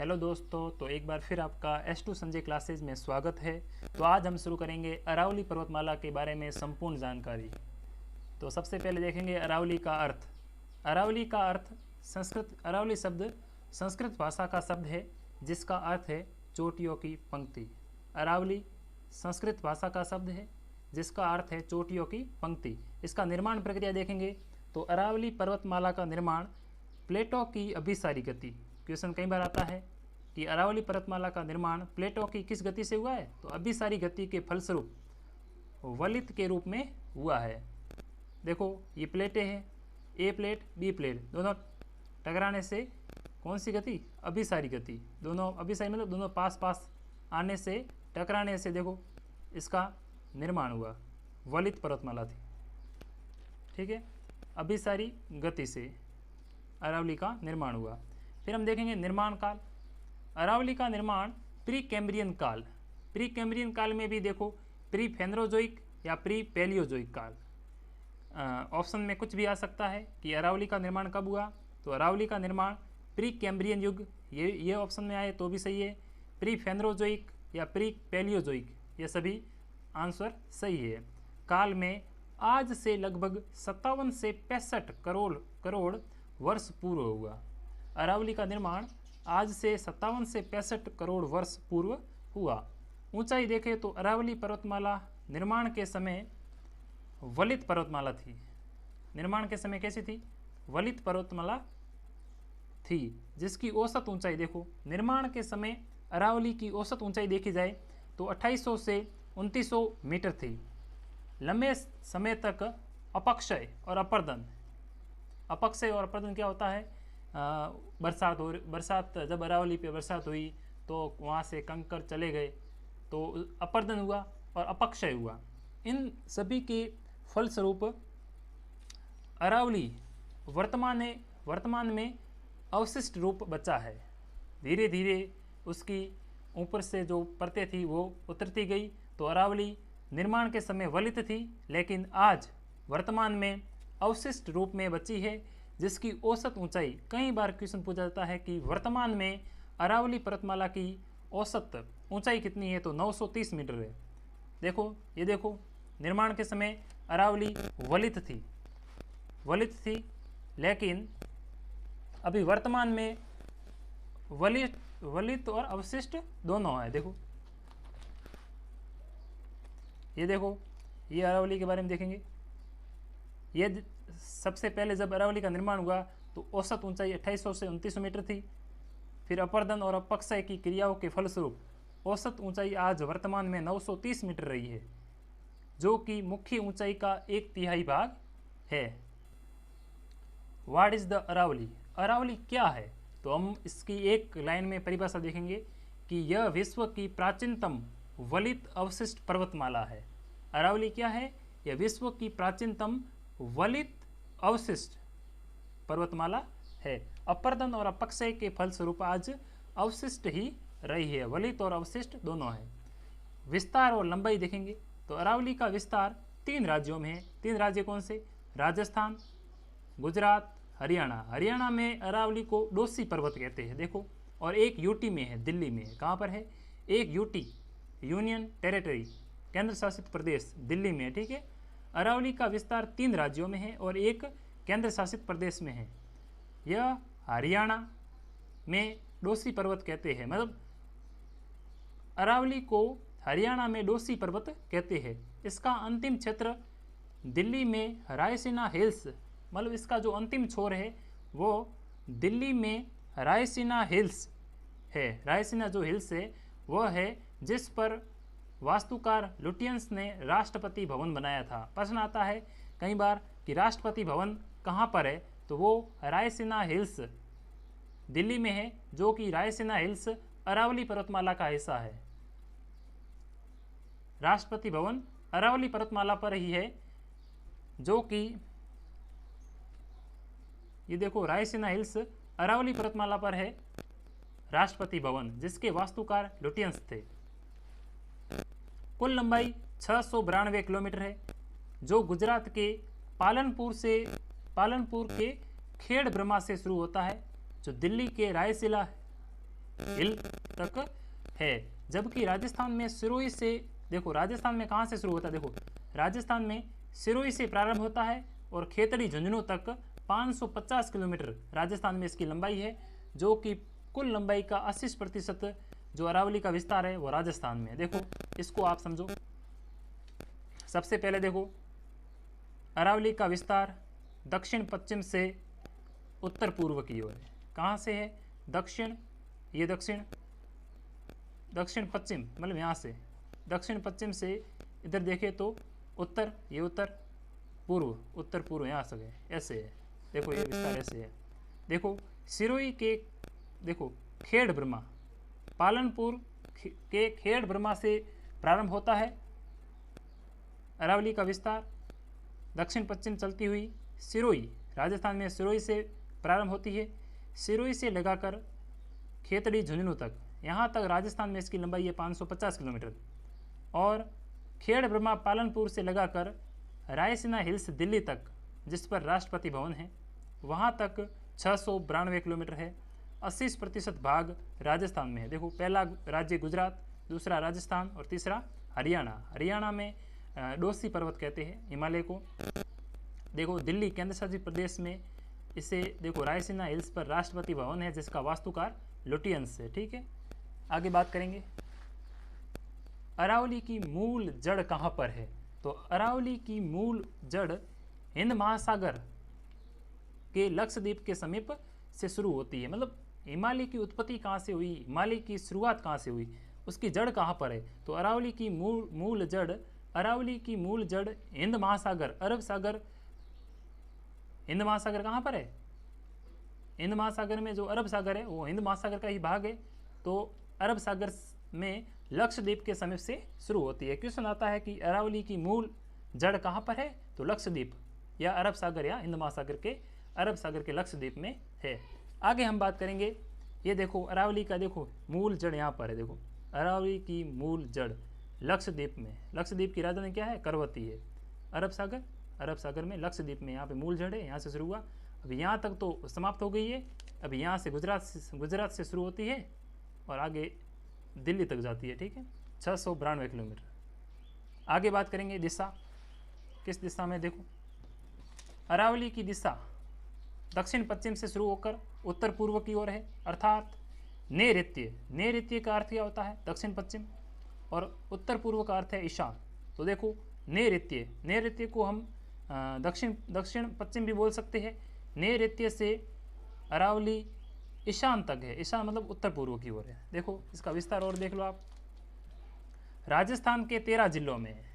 Hello दोस्तों, तो एक बार फिर आपका S2 संजय क्लासेज में स्वागत है। तो आज हम शुरू करेंगे अरावली पर्वतमाला के बारे में संपूर्ण जानकारी। तो सबसे पहले देखेंगे अरावली का अर्थ। अरावली का अर्थ अरावली शब्द संस्कृत भाषा का शब्द है जिसका अर्थ है चोटियों की पंक्ति। अरावली संस्कृत भाषा का शब्द है जिसका अर्थ है चोटियों की पंक्ति। इसका निर्माण प्रक्रिया देखेंगे तो अरावली पर्वतमाला का निर्माण प्लेटों की अभिसारी गति। क्वेश्चन कई बार आता है कि अरावली पर्वतमाला का निर्माण प्लेटों की किस गति से हुआ है, तो अभिसारी गति के फलस्वरूप वलित के रूप में हुआ है। देखो ये प्लेटें हैं, ए प्लेट बी प्लेट, दोनों टकराने से कौन सी गति, अभिसारी गति। दोनों अभिसारी मतलब दोनों पास पास आने से टकराने से देखो इसका निर्माण हुआ, वलित पर्वतमाला थी। ठीक है, अभिसारी गति से अरावली का निर्माण हुआ। फिर हम देखेंगे निर्माण काल। अरावली का निर्माण प्री कैम्ब्रियन काल। प्री कैम्ब्रियन काल में भी देखो प्री फेनरोजोइक या प्री पैलियोजोइक काल, ऑप्शन में कुछ भी आ सकता है कि अरावली का निर्माण कब हुआ। तो अरावली का निर्माण प्री कैम्ब्रियन युग, ये ऑप्शन में आए तो भी सही है। प्री फेनरोजोइक या प्री पैलियोजोइक, ये सभी आंसर सही है। काल में आज से लगभग 57 से 65 करोड़ वर्ष पूर्व हुआ। अरावली का निर्माण आज से 57 से 65 करोड़ वर्ष पूर्व हुआ। ऊंचाई देखें तो अरावली पर्वतमाला निर्माण के समय वलित पर्वतमाला थी। निर्माण के समय कैसी थी, वलित पर्वतमाला थी, जिसकी औसत ऊंचाई देखो, निर्माण के समय अरावली की औसत ऊंचाई देखी जाए तो 2800 से 2900 मीटर थी। लंबे समय तक अपक्षय और अपर्दन, अपक्षय और अपर्दन क्या होता है, बरसात जब अरावली पे बरसात हुई तो वहाँ से कंकर चले गए तो अपर्दन हुआ और अपक्षय हुआ। इन सभी के फलस्वरूप अरावली वर्तमान में अवशिष्ट रूप बचा है। धीरे धीरे उसकी ऊपर से जो परतें थी वो उतरती गई। तो अरावली निर्माण के समय वलित थी, लेकिन आज वर्तमान में अवशिष्ट रूप में बची है, जिसकी औसत ऊंचाई, कई बार क्वेश्चन पूछा जाता है कि वर्तमान में अरावली पर्वतमाला की औसत ऊंचाई कितनी है, तो 930 मीटर है। देखो ये देखो, निर्माण के समय अरावली वलित थी, लेकिन अभी वर्तमान में वलित और अवशिष्ट दोनों है। देखो ये अरावली के बारे में देखेंगे। ये सबसे पहले जब अरावली का निर्माण हुआ तो औसत ऊंचाई 2800 से 2900 मीटर थी। फिर अपर्दन और अपक्षय की क्रियाओं के फलस्वरूप औसत ऊंचाई आज वर्तमान में 930 मीटर रही है, जो कि मुख्य ऊंचाई का 1/3 भाग है। What is the Aravalli, Aravalli क्या है, तो हम इसकी एक लाइन में परिभाषा देखेंगे कि यह विश्व की प्राचीनतम वलित अवशिष्ट पर्वतमाला है। अरावली क्या है, यह विश्व की प्राचीनतम वलित अवशिष्ट पर्वतमाला है। अपर्दन और अपक्षय के फलस्वरूप आज अवशिष्ट ही रही है, वलित और अवशिष्ट दोनों है। विस्तार और लंबाई देखेंगे तो अरावली का विस्तार 3 राज्यों में है। 3 राज्य कौन से, राजस्थान, गुजरात, हरियाणा। हरियाणा में अरावली को डोसी पर्वत कहते हैं, देखो, और एक यूटी में है, दिल्ली में है। कहाँ पर है, एक यूटी यूनियन टेरिटरी, केंद्र शासित प्रदेश, दिल्ली में है। ठीक है, अरावली का विस्तार 3 राज्यों में है और एक केंद्र शासित प्रदेश में है। यह हरियाणा में डोसी पर्वत कहते हैं, मतलब अरावली को हरियाणा में डोसी पर्वत कहते हैं। इसका अंतिम क्षेत्र दिल्ली में रायसीना हिल्स, मतलब इसका जो अंतिम छोर है वो दिल्ली में रायसीना हिल्स है। रायसीना जो हिल्स है वह है जिस पर वास्तुकार लुटियंस ने राष्ट्रपति भवन बनाया था। प्रश्न आता है कई बार कि राष्ट्रपति भवन कहाँ पर है, तो वो रायसीना हिल्स दिल्ली में है, जो कि रायसीना हिल्स अरावली पर्वतमाला का हिस्सा है। राष्ट्रपति भवन अरावली पर्वतमाला पर ही है, जो कि ये देखो रायसीना हिल्स अरावली पर्वतमाला पर है राष्ट्रपति भवन, जिसके वास्तुकार लुटियंस थे। कुल लंबाई 692 किलोमीटर है, जो गुजरात के पालनपुर के खेड़ ब्रह्मा से शुरू होता है, जो दिल्ली के हिल तक है। जबकि राजस्थान में सिरोही से, देखो राजस्थान में कहाँ से शुरू होता है, देखो राजस्थान में सिरोही से प्रारंभ होता है और खेतड़ी झुंझुनू तक 550 किलोमीटर राजस्थान में इसकी लंबाई है, जो कि कुल लंबाई का 80% जो अरावली का विस्तार है वो राजस्थान में है। देखो इसको आप समझो। सबसे पहले देखो अरावली का विस्तार दक्षिण पश्चिम से उत्तर पूर्व की ओर है। कहाँ से है, दक्षिण, ये दक्षिण, दक्षिण पश्चिम मतलब यहाँ से दक्षिण पश्चिम से इधर देखे तो उत्तर, ये उत्तर, पूर्व, उत्तर पूर्व यहाँ से है, ऐसे है। देखो ये विस्तार ऐसे है। देखो सिरोही के, देखो खेड़ ब्रह्मा, पालनपुर के खेड़ ब्रह्मा से प्रारंभ होता है अरावली का विस्तार, दक्षिण पश्चिम चलती हुई सिरोही, राजस्थान में सिरोही से प्रारंभ होती है, सिरोही से लगाकर खेतड़ी झुंझुनू तक, यहाँ तक राजस्थान में इसकी लंबाई है 550 किलोमीटर। और खेड़ ब्रह्मा पालनपुर से लगाकर रायसीना हिल्स दिल्ली तक, जिस पर राष्ट्रपति भवन है, वहाँ तक 692 किलोमीटर है। 80% भाग राजस्थान में है। देखो पहला राज्य गुजरात, दूसरा राजस्थान और तीसरा हरियाणा। हरियाणा में डोसी पर्वत कहते हैं हिमालय को। देखो दिल्ली केंद्र शासित प्रदेश में इसे, देखो रायसीना हिल्स पर राष्ट्रपति भवन है, जिसका वास्तुकार लुटियंस है। ठीक है, आगे बात करेंगे अरावली की मूल जड़ कहाँ पर है। तो अरावली की मूल जड़ हिंद महासागर के लक्षद्वीप के समीप से शुरू होती है। मतलब हिमालय की उत्पत्ति कहाँ से हुई, हिमालय की शुरुआत कहाँ से हुई, उसकी जड़ कहाँ पर है। तो अरावली की मूल जड़, अरावली की मूल जड़ हिंद महासागर, अरब सागर। हिंद महासागर कहाँ पर है, हिंद महासागर में जो अरब सागर है वो हिंद महासागर का ही भाग है। तो अरब सागर में लक्षद्वीप के समीप से शुरू होती है। क्वेश्चन आता है कि अरावली की मूल जड़ कहाँ पर है, तो लक्षद्वीप या अरब सागर या हिंद महासागर के, अरब सागर के लक्षद्वीप में है। आगे हम बात करेंगे, ये देखो अरावली का, देखो मूल जड़ यहाँ पर है। देखो अरावली की मूल जड़ लक्षद्वीप में, लक्षद्वीप की राजधानी क्या है, करवती है। अरब सागर, अरब सागर में लक्षद्वीप में यहाँ पे मूल जड़ है, यहाँ से शुरू हुआ, अभी यहाँ तक तो समाप्त हो गई है। अभी यहाँ से गुजरात से शुरू होती है और आगे दिल्ली तक जाती है। ठीक है, 692 किलोमीटर। आगे बात करेंगे दिशा, किस दिशा में, देखो अरावली की दिशा दक्षिण पश्चिम से शुरू होकर उत्तर पूर्व की ओर है, अर्थात नैऋत्य। नैऋत्य का अर्थ क्या होता है, दक्षिण पश्चिम, और उत्तर पूर्व का अर्थ है ईशान। तो देखो नैऋत्य, नैऋत्य को हम दक्षिण पश्चिम भी बोल सकते हैं। नैऋत्य से अरावली ईशान तक है, ईशान मतलब उत्तर पूर्व की ओर है। देखो इसका विस्तार और देख लो आप। राजस्थान के 13 जिलों में है।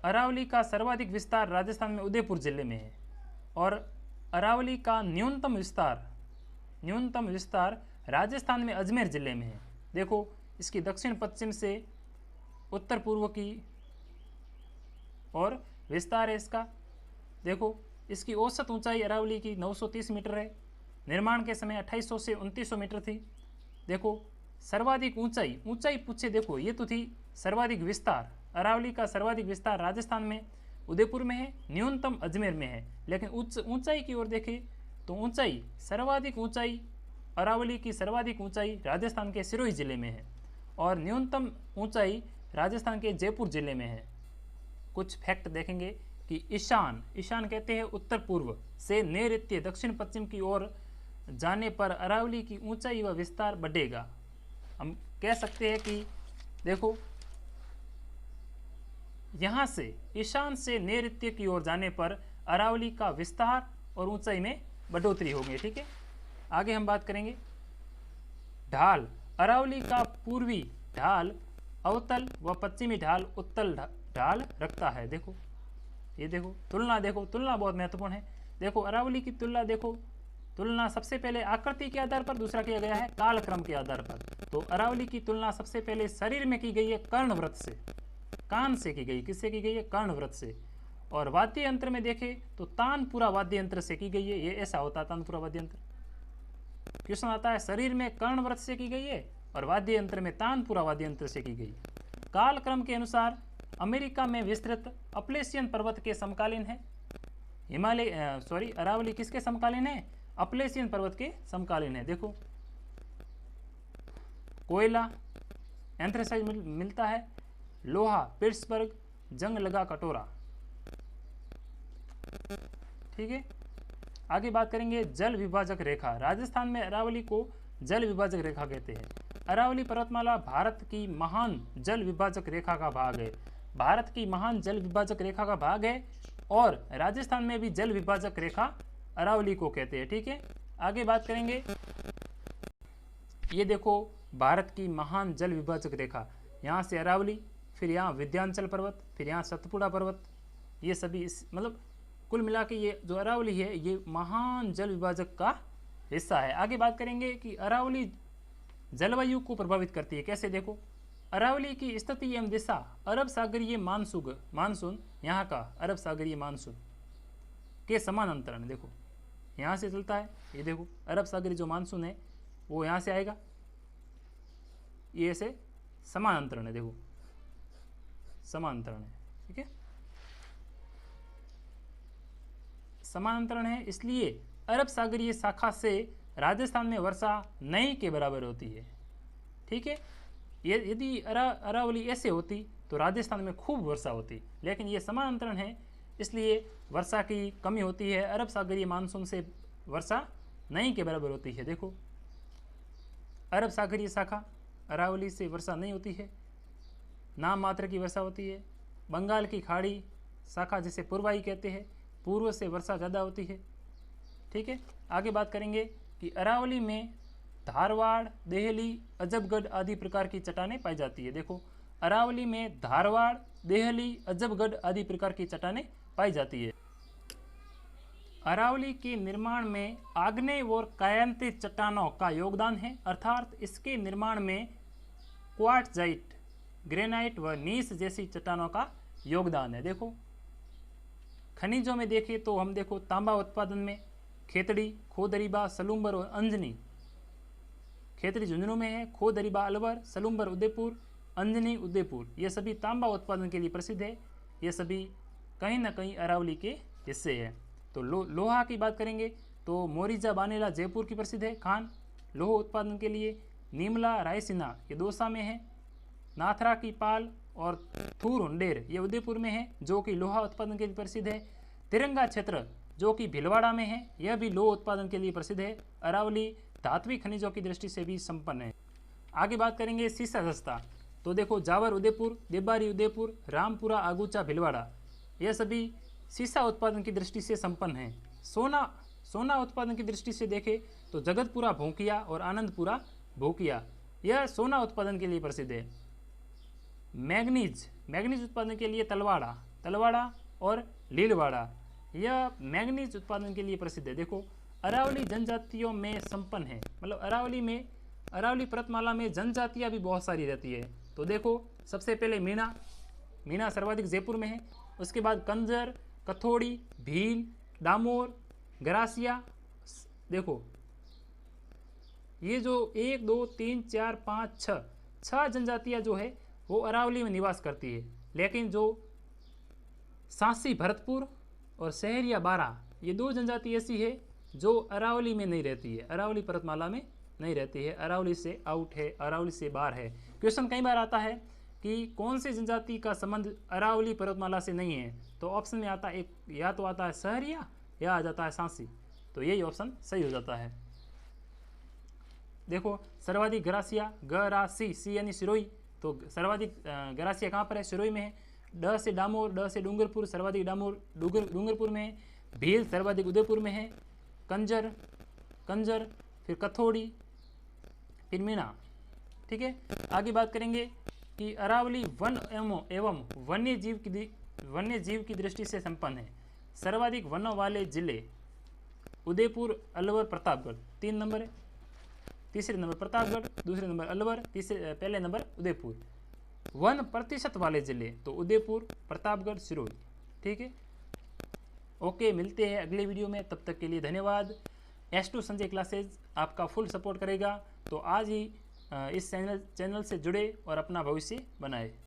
अरावली का सर्वाधिक विस्तार राजस्थान में उदयपुर जिले में है, और अरावली का न्यूनतम विस्तार राजस्थान में अजमेर जिले में है। देखो इसकी दक्षिण पश्चिम से उत्तर पूर्व की और विस्तार है इसका। देखो इसकी औसत ऊंचाई अरावली की 930 मीटर है। निर्माण के समय 2800 से 2900 मीटर थी। देखो सर्वाधिक ऊंचाई पूछे, देखो ये तो थी सर्वाधिक विस्तार। अरावली का सर्वाधिक विस्तार राजस्थान में उदयपुर में है, न्यूनतम अजमेर में है। लेकिन ऊंचाई की ओर देखें तो सर्वाधिक ऊंचाई अरावली की सर्वाधिक ऊंचाई राजस्थान के सिरोही जिले में है, और न्यूनतम ऊंचाई राजस्थान के जयपुर जिले में है। कुछ फैक्ट देखेंगे कि ईशान कहते हैं उत्तर पूर्व से नैऋत्य दक्षिण पश्चिम की ओर जाने पर अरावली की ऊंचाई व विस्तार बढ़ेगा। हम कह सकते हैं कि देखो यहाँ से ईशान से नैऋत्य की ओर जाने पर अरावली का विस्तार और ऊंचाई में बढ़ोतरी होगी। ठीक है, आगे हम बात करेंगे ढाल। अरावली का पूर्वी ढाल अवतल व पश्चिमी ढाल उत्तल ढाल रखता है। देखो ये देखो तुलना, देखो तुलना बहुत महत्वपूर्ण है। देखो अरावली की तुलना, देखो तुलना सबसे पहले आकृति के आधार पर, दूसरा किया गया है कालक्रम के आधार पर। तो अरावली की तुलना सबसे पहले शरीर में की गई है कर्णव्रत से, कान से की गई, किससे की गई है, कर्णव्रत से। और वाद्य यंत्र में देखें तो तानपुरा वाद्य यंत्र से की गई है। ये ऐसा होता है तानपुरा वाद्य यंत्र। क्वेश्चन आता है शरीर में कर्णव्रत से की गई है और वाद्य यंत्र में तानपुरा वाद्य यंत्र से की गई। कालक्रम के अनुसार अमेरिका में विस्तृत अपलेशियन पर्वत के समकालीन है। अरावली किसके समकालीन है, अपलेशियन पर्वत के समकालीन है। देखो कोयला एंथ्रेसाइट मिलता है, लोहा पिट्सबर्ग, जंग लगा कटोरा। ठीक है, आगे बात करेंगे जल विभाजक रेखा। राजस्थान में अरावली को जल विभाजक रेखा कहते हैं। अरावली पर्वतमाला भारत की महान जल विभाजक रेखा का भाग है। भारत की महान जल विभाजक रेखा का भाग है और राजस्थान में भी जल विभाजक रेखा अरावली को कहते हैं। ठीक है, आगे बात करेंगे, ये देखो भारत की महान जल विभाजक रेखा, यहाँ से अरावली, फिर यहाँ विंध्याचल पर्वत, फिर यहाँ सतपुड़ा पर्वत, ये सभी इस मतलब कुल मिला के ये जो अरावली है ये महान जल विभाजक का हिस्सा है। आगे बात करेंगे कि अरावली जलवायु को प्रभावित करती है कैसे। देखो अरावली की स्थिति एवं दिशा अरब सागरीय मानसून यहाँ का अरब सागरीय मानसून के समानांतर है। देखो यहाँ से चलता है, ये देखो अरब सागरीय जो मानसून है वो यहाँ से आएगा, ये ऐसे समानांतरण है। देखो समानांतरण है, ठीक है, समानांतरण है, इसलिए अरब सागरीय शाखा से राजस्थान में वर्षा नहीं के बराबर होती है। ठीक है, यदि अरावली ऐसे होती तो राजस्थान में खूब वर्षा होती, लेकिन ये समानांतरण है इसलिए वर्षा की कमी होती है। अरब सागरीय मानसून से वर्षा नहीं के बराबर होती है। देखो अरब सागरीय शाखा अरावली से वर्षा नहीं होती है, नाम मात्र की वर्षा होती है। बंगाल की खाड़ी शाखा जिसे पूर्वाई कहते हैं, पूर्व से वर्षा ज़्यादा होती है। ठीक है, आगे बात करेंगे कि अरावली में धारवाड़, देहली, अजबगढ़ आदि प्रकार की चट्टानें पाई जाती है। देखो अरावली में धारवाड़, देहली, अजबगढ़ आदि प्रकार की चट्टानें पाई जाती है। अरावली के निर्माण में आग्नेय और कायांतित चट्टानों का योगदान है, अर्थात इसके निर्माण में क्वार्ट्जाइट, ग्रेनाइट व नीस जैसी चट्टानों का योगदान है। देखो खनिजों में देखें तो हम देखो तांबा उत्पादन में खेतड़ी, खोदरीबा, सलूम्बर और अंजनी। खेतड़ी झुंझुनू में है, खोदरीबा अलवर, सलूम्बर उदयपुर, अंजनी उदयपुर, ये सभी तांबा उत्पादन के लिए प्रसिद्ध है। ये सभी कहीं ना कहीं अरावली के हिस्से हैं। तो लोहा की बात करेंगे तो मोरिजा बानेला जयपुर की प्रसिद्ध है खान लोह उत्पादन के लिए। नीमला, रायसीना ये दौसा में है। नाथरा की पाल और थूर हुंडेर ये उदयपुर में है जो कि लोहा उत्पादन के लिए प्रसिद्ध है। तिरंगा क्षेत्र जो कि भीलवाड़ा में है, यह भी लोह उत्पादन के लिए प्रसिद्ध है। अरावली धात्विक खनिजों की दृष्टि से भी संपन्न है। आगे बात करेंगे सीसा दस्ता, तो देखो जावर उदयपुर, देबारी उदयपुर, रामपुरा, आगूचा, भीलवाड़ा यह सभी सीसा उत्पादन की दृष्टि से संपन्न है। सोना उत्पादन की दृष्टि से देखें तो जगतपुरा भोंकिया और आनंदपुरा भोंकिया यह सोना उत्पादन के लिए प्रसिद्ध है। मैग्नीज उत्पादन के लिए तलवाड़ा और लीलवाड़ा यह मैग्नीज उत्पादन के लिए प्रसिद्ध है। देखो अरावली जनजातियों में संपन्न है, मतलब अरावली पर्वतमाला में जनजातियाँ भी बहुत सारी रहती है। तो देखो सबसे पहले मीणा सर्वाधिक जयपुर में है, उसके बाद कंजर, कथोड़ी, भील, डामोर, गरासिया। देखो ये जो 1 2 3 4 5 6 जनजातियाँ जो है वो अरावली में निवास करती है, लेकिन जो सांसी भरतपुर और सहरिया बारा ये 2 जनजाति ऐसी है जो अरावली में नहीं रहती है, अरावली पर्वतमाला में नहीं रहती है, अरावली से आउट है, अरावली से बाहर है। क्वेश्चन कई बार आता है कि कौन से जनजाति का संबंध अरावली पर्वतमाला से नहीं है, तो ऑप्शन में आता है एक, या तो आता है सहरिया या आ जाता है सांसी, तो यही ऑप्शन सही हो जाता है। देखो सर्वाधिक गरासिया, गरासी सी यानी सिरोही, तो सर्वाधिक गरासिया कहाँ पर है, सिरोही में है। ड से डामोर, ड से डूंगरपुर, सर्वाधिक डामोर डूंगरपुर में है। भील सर्वाधिक उदयपुर में है। कंजर फिर कथोड़ी फिर मीणा। ठीक है, आगे बात करेंगे कि अरावली वन एवं वन्य जीव की दृष्टि से संपन्न है। सर्वाधिक वनों वाले जिले उदयपुर, अलवर, प्रतापगढ़ 3 नंबर है। तीसरे नंबर प्रतापगढ़, दूसरे नंबर अलवर, पहले नंबर उदयपुर। 1% वाले जिले तो उदयपुर, प्रतापगढ़, सिरोही। ठीक है, ओके, मिलते हैं अगले वीडियो में, तब तक के लिए धन्यवाद। S2 संजय क्लासेज आपका फुल सपोर्ट करेगा, तो आज ही इस चैनल से जुड़े और अपना भविष्य बनाए।